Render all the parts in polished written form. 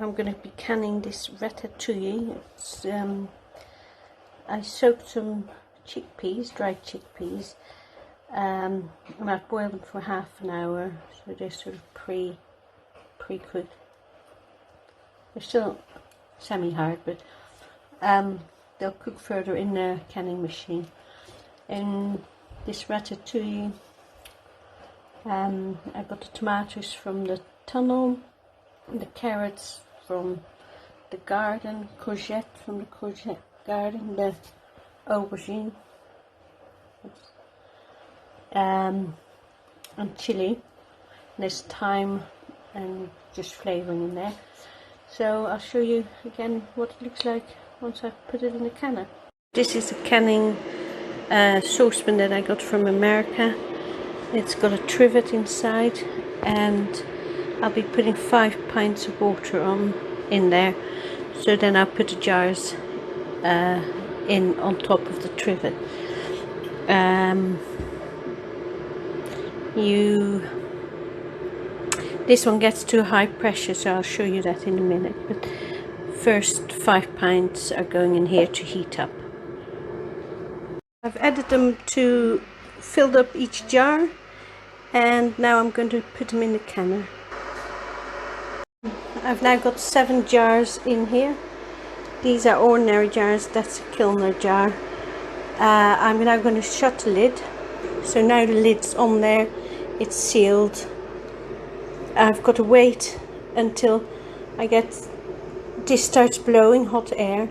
I'm going to be canning this ratatouille. I soaked some chickpeas, dried chickpeas, and I've boiled them for half an hour, so they're sort of pre-cooked. They're still semi-hard, but they'll cook further in the canning machine. And this ratatouille, I got the tomatoes from the tunnel, the carrots from the garden, courgette from the courgette garden, the aubergine, and chili. And there's thyme and just flavouring in there. So I'll show you again what it looks like once I put it in the canner. This is a canning saucepan that I got from America. It's got a trivet inside, and I'll be putting 5 pints of water in there. So then I'll put the jars in on top of the trivet. This one gets to high pressure, so I'll show you that in a minute. But first 5 pints are going in here to heat up. I've added them to filled up each jar, and now I'm going to put them in the canner. I've now got 7 jars in here. These are ordinary jars, that's a Kilner jar. I'm now going to shut the lid. So now the lid's on there, it's sealed. I've got to wait until this starts blowing hot air.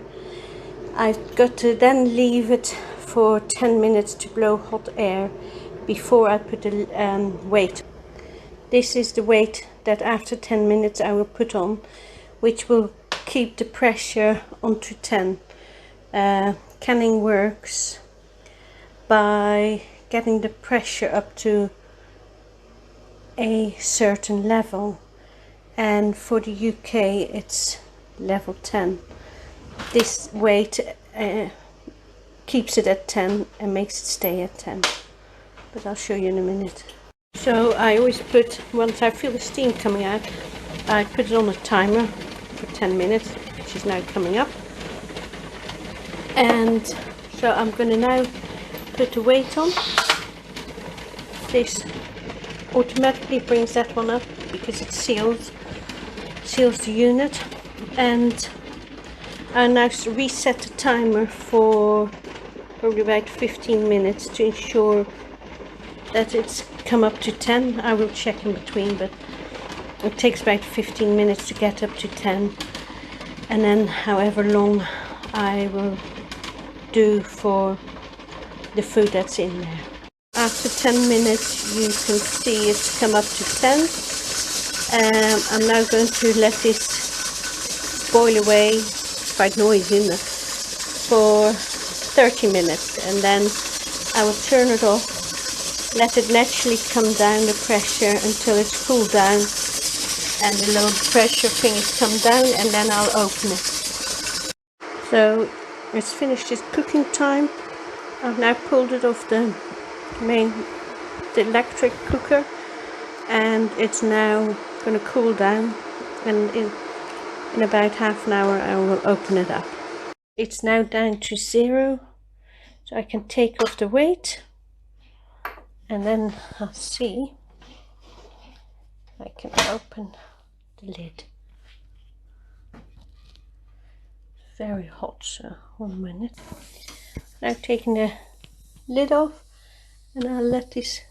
I've got to then leave it for 10 minutes to blow hot air before I put the weight. This is the weight that after 10 minutes I will put on, which will keep the pressure onto 10. Canning works by getting the pressure up to a certain level, and for the UK it's level 10. This weight keeps it at 10 and makes it stay at 10, but I'll show you in a minute. So I always put, once I feel the steam coming out, I put it on a timer for 10 minutes, which is now coming up. And so I'm going to now put the weight on. This automatically brings that one up because it seals the unit. And I now reset the timer for probably about 15 minutes to ensure that it's come up to 10. I will check in between, but it takes about 15 minutes to get up to 10, and then however long I will do for the food that's in there. After 10 minutes you can see it's come up to 10. I'm now going to let this boil away, quite noisy, isn't it, for 30 minutes, and then I will turn it off, let it naturally come down the pressure until it's cooled down and the low pressure thing has come down, and then I'll open it. So it's finished its cooking time. I've now pulled it off the electric cooker, and it's now going to cool down, and in about half an hour I will open it up. It's now down to 0, so I can take off the weight, and then I'll see if I can open the lid. It's very hot, so 1 minute. Now taking the lid off, and I'll let this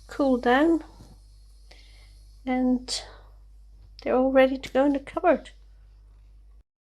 cool down, and they're all ready to go in the cupboard.